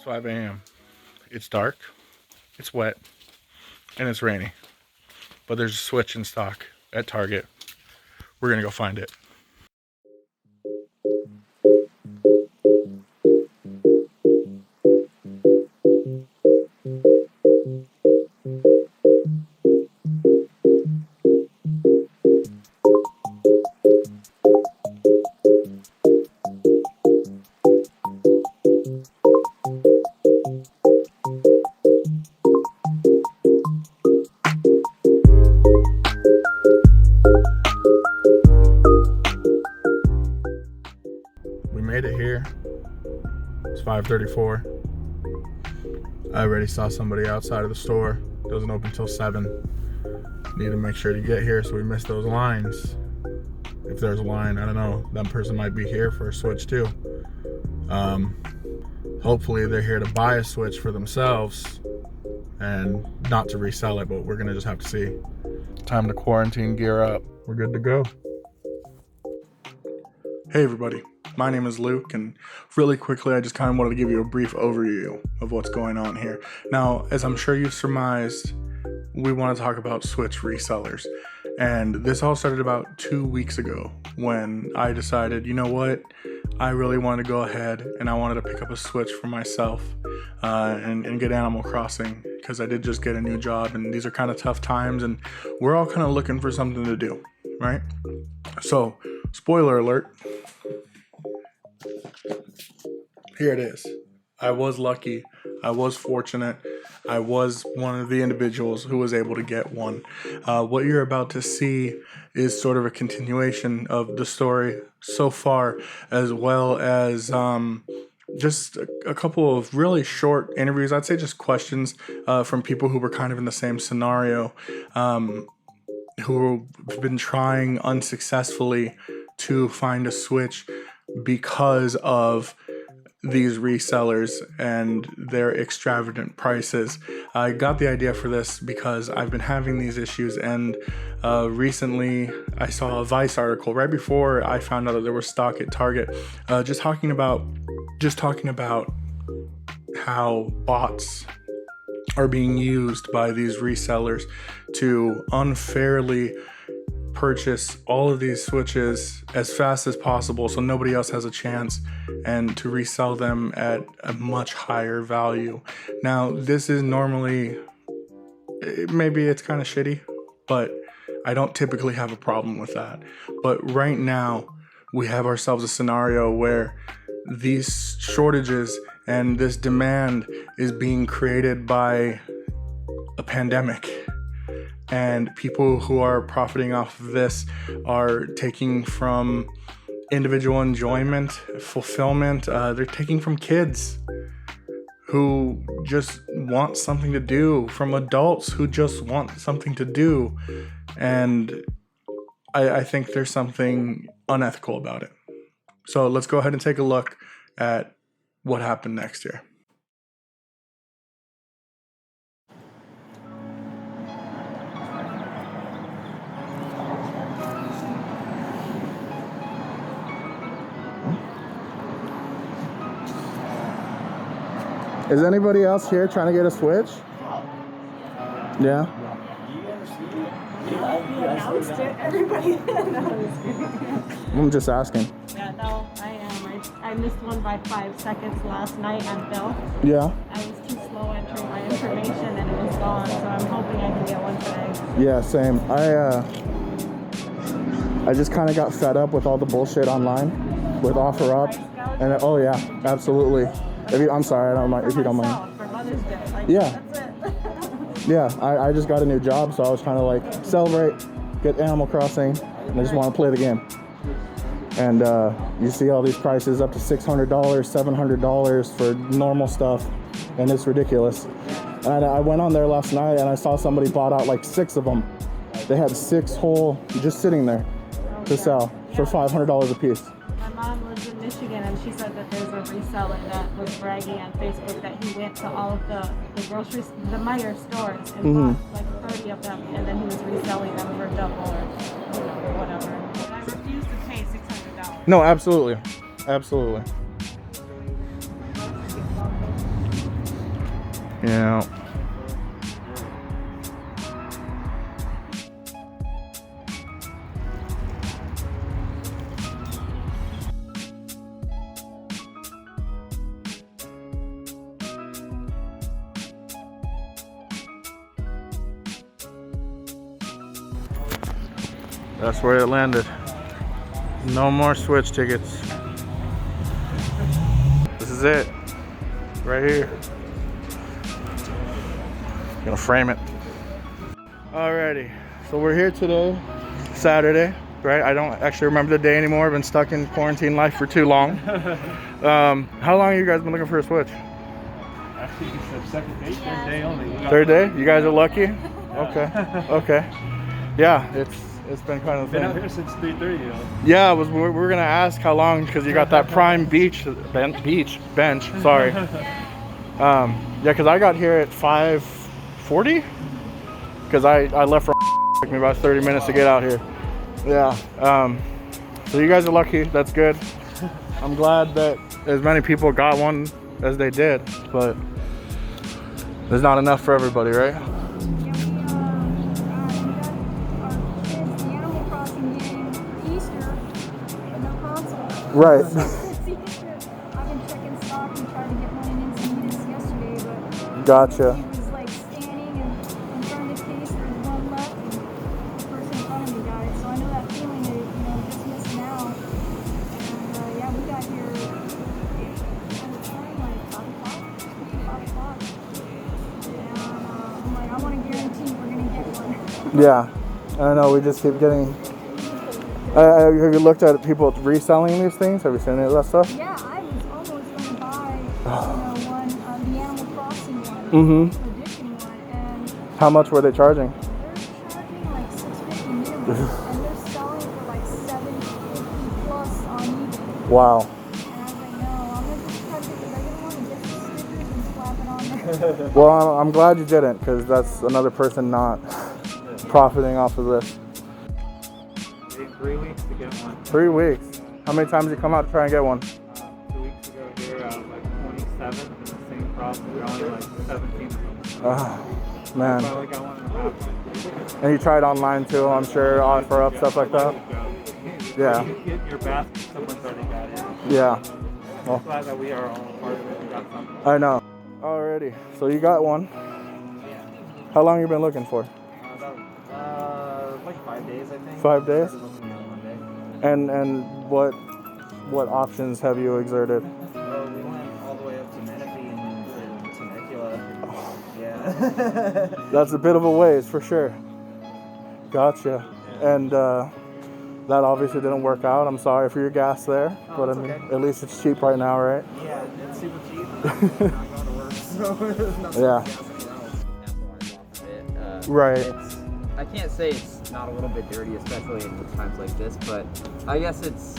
5 a.m. It's dark, it's wet, and it's rainy. But there's a switch in stock at Target. We're gonna go find it. We made it here. It's 5:34. I already saw somebody outside of the store. It doesn't open till 7. Need to make sure to get here so we miss those lines. If there's a line, I don't know. That person might be here for a switch too. Hopefully they're here to buy a switch for themselves and not to resell it, but we're gonna just have to see. Time to quarantine gear up. We're good to go. Hey everybody, my name is Luke, and really quickly I just kind of wanted to give you a brief overview of what's going on here. Now, as I'm sure you've surmised, we want to talk about switch resellers. And this all started about 2 weeks ago when I decided, you know what, I really wanted to go ahead and I wanted to pick up a switch for myself and get Animal Crossing, because I did just get a new job and these are kind of tough times and we're all kind of looking for something to do, right? So, spoiler alert, here it is. I was lucky, I was fortunate, I was one of the individuals who was able to get one. What you're about to see is sort of a continuation of the story so far, as well as just a couple of really short interviews. I'd say just questions from people who were kind of in the same scenario, who have been trying unsuccessfully to find a switch because of these resellers and their extravagant prices. I got the idea for this because I've been having these issues, and recently I saw a Vice article right before I found out that there was stock at Target, just talking about how bots are being used by these resellers to unfairly purchase all of these switches as fast as possible so nobody else has a chance, and to resell them at a much higher value. Now, this is normally, maybe it's kind of shitty, but I don't typically have a problem with that. But right now, we have ourselves a scenario where these shortages and this demand is being created by a pandemic. And people who are profiting off of this are taking from individual enjoyment, fulfillment. They're taking from kids who just want something to do, from adults who just want something to do. And I think there's something unethical about it. So let's go ahead and take a look at what happened next year. Is anybody else here trying to get a switch? Yeah? You announced it. Everybody knows. I'm just asking. Yeah, no, I am. I missed one by 5 seconds last night on Bill. Yeah? I was too slow entering my information and it was gone, so I'm hoping I can get one today. Yeah, same. I just kind of got fed up with all the bullshit online with OfferUp. And oh yeah, absolutely. I'm sorry, I don't mind if you don't mind. For Mother's Day, like, Yeah. That's it. Yeah, I just got a new job, so I was trying to like celebrate, get Animal Crossing, and I just want to play the game. And you see all these prices up to $600, $700 for normal stuff, and it's ridiculous. And I went on there last night and I saw somebody bought out like 6 of them. They had 6 whole just sitting there to sell for $500 a piece. My mom lives in Michigan, and she said that there's a reseller that was bragging on Facebook that he went to all of the groceries, the Meijer stores, and bought like 30 of them, and then he was reselling them for double or whatever. But I refuse to pay $600. No, absolutely. Absolutely. Yeah. That's where it landed. No more Switch tickets. This is it. Right here. Gonna frame it. Alrighty. So we're here today, Saturday, right? I don't actually remember the day anymore. I've been stuck in quarantine life for too long. How long have you guys been looking for a Switch? Actually, it's the second day, third day only. Third day? You guys are lucky? Okay. Okay. Yeah, it's been kind of Been out here since 3:30, you know. Yeah, we were gonna ask how long because you got that prime bench. Sorry. Yeah, because I got here at 5:40 because I left for took me about 30 minutes to get out here. Yeah. So you guys are lucky. That's good. I'm glad that as many people got one as they did, but there's not enough for everybody, right? Right. I've been checking stock and trying to get one in Encinitas yesterday, but Gotcha. he was like scanning and trying to case. There's one left, and the person in front of me got it. So I know that feeling of, just missing out. And yeah, we got here at the time like 5 o'clock. And I'm like, I want to guarantee we're gonna get one. Yeah. I know. We just keep getting. Have you looked at people reselling these things? Have you seen any of that stuff? Yeah, I was almost going to buy, one, the Animal Crossing one, Mm-hmm. edition one, and How much were they charging? they're charging like $650 minimum, and they're selling for like $750 plus on eBay. Wow. And I was like, no, I'm gonna just try to get the regular one and get the stickers and slap it on there. Well, I'm glad you didn't, because that's another person not profiting off of this. 3 weeks to get one. 3 weeks. How many times you come out to try and get one? 2 weeks ago here, like 27, and the same problem, we're only like 17 of them. Oh, man. Probably got one and a half. And you tried online too, I'm sure, offer up, stuff like that? Yeah. You get your basket, someone's already got it. Yeah. I'm glad that we are all part of it. We got something. I know. Alrighty. So you got one. How long you been looking for? Like 5 days, I think. 5 days? Started looking at it one day. And what options have you exerted? We went all the way up to Menifee and Temecula. Yeah. That's a bit of a ways for sure. Gotcha. And that obviously didn't work out. I'm sorry for your gas there, but I mean, okay. at least it's cheap right now, right? Yeah, it's super cheap. Not going to work, so there's nothing Yeah. capitalize off of it. Right. I can't say it's not a little bit dirty, especially in times like this, but I guess it's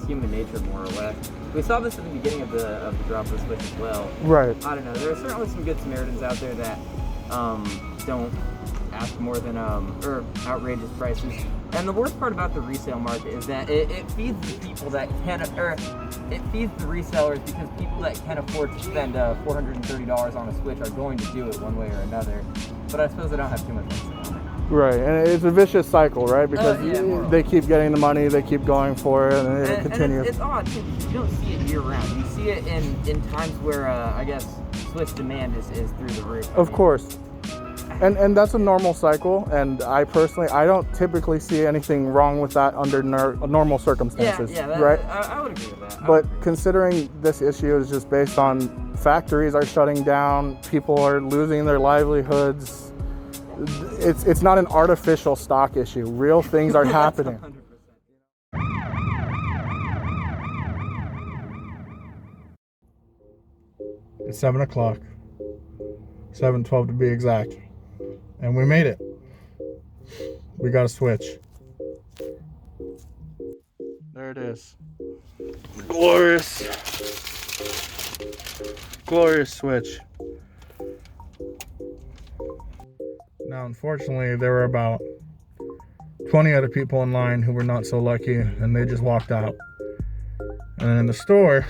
human nature more or less. We saw this at the beginning of the drop of the Switch as well. Right. I don't know. There are certainly some good Samaritans out there that don't ask more than or outrageous prices. And the worst part about the resale market is that it feeds the people that can, or it feeds the resellers because people that can afford to spend $430 on a Switch are going to do it one way or another. But I suppose I don't have too much insight on it. Right, and it's a vicious cycle, right? Because yeah, they keep getting the money, they keep going for it, and it continues. And it's odd too, because you don't see it year round. You see it in times where I guess Switch demand is through the roof. Of course. And that's a normal cycle, and I don't typically see anything wrong with that under normal circumstances, right? I would agree with that. But considering this issue is just based on factories are shutting down, people are losing their livelihoods, it's not an artificial stock issue. Real things are happening. 100%. It's 7 o'clock, 7:12 to be exact, and we made it. We got a Switch. There it is. Glorious Switch. Now, unfortunately, there were about 20 other people in line who were not so lucky, and they just walked out. And in the store,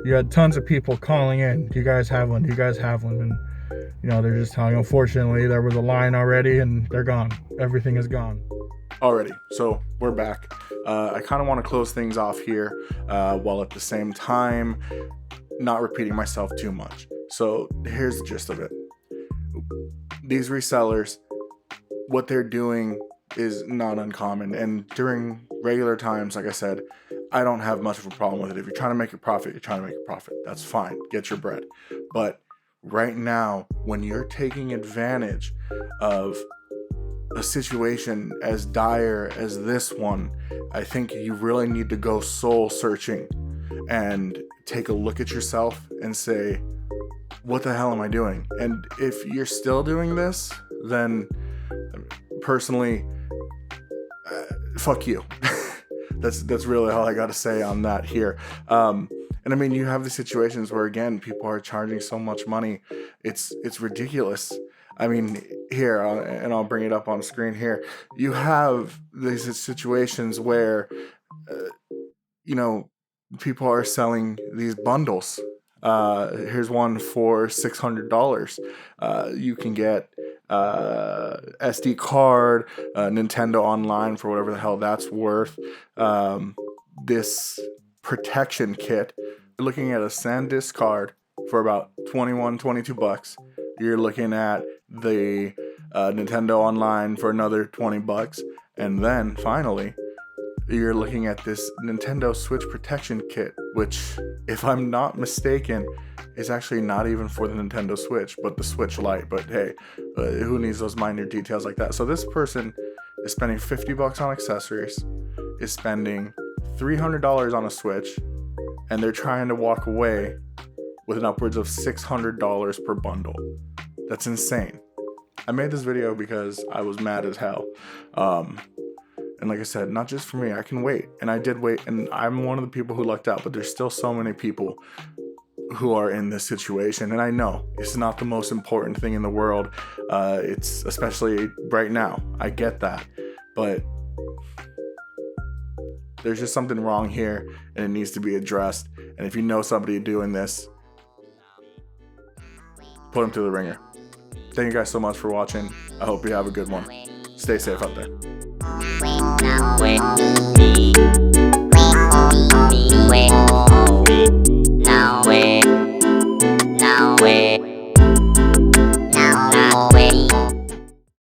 You had tons of people calling in. Do you guys have one? Do you guys have one? And you know, they're just telling, unfortunately, there was a line already and they're gone. Everything is gone. Alrighty, so we're back. I kind of want to close things off here while at the same time not repeating myself too much. So here's the gist of it. These resellers, what they're doing is not uncommon. And during regular times, like I said, I don't have much of a problem with it. If you're trying to make a profit, you're trying to make a profit. That's fine. Get your bread. But right now, when you're taking advantage of a situation as dire as this one, I think you really need to go soul searching and take a look at yourself and say, what the hell am I doing? And if you're still doing this, then personally, fuck you. That's really all I got to say on that here. And I mean, you have the situations where, again, people are charging so much money. It's ridiculous. I mean, here, and I'll bring it up on screen here. You have these situations where, you know, people are selling these bundles. Here's one for $600. You can get SD card, Nintendo Online for whatever the hell that's worth. This protection kit, you're looking at a SanDisk card for about $22. You're looking at the Nintendo Online for another $20. And then finally, you're looking at this Nintendo Switch protection kit, which, if I'm not mistaken, is actually not even for the Nintendo Switch, but the Switch Lite. But hey, who needs those minor details like that? So this person is spending $50 on accessories, is spending $300 on a Switch, and they're trying to walk away with an upwards of $600 per bundle. That's insane. I made this video because I was mad as hell. And like I said, not just for me, I can wait. And I did wait, and I'm one of the people who lucked out, but there's still so many people who are in this situation. And I know it's not the most important thing in the world. It's especially right now. I get that. But there's just something wrong here, and it needs to be addressed. And if you know somebody doing this, put them through the ringer. Thank you guys so much for watching. I hope you have a good one. Stay safe out there.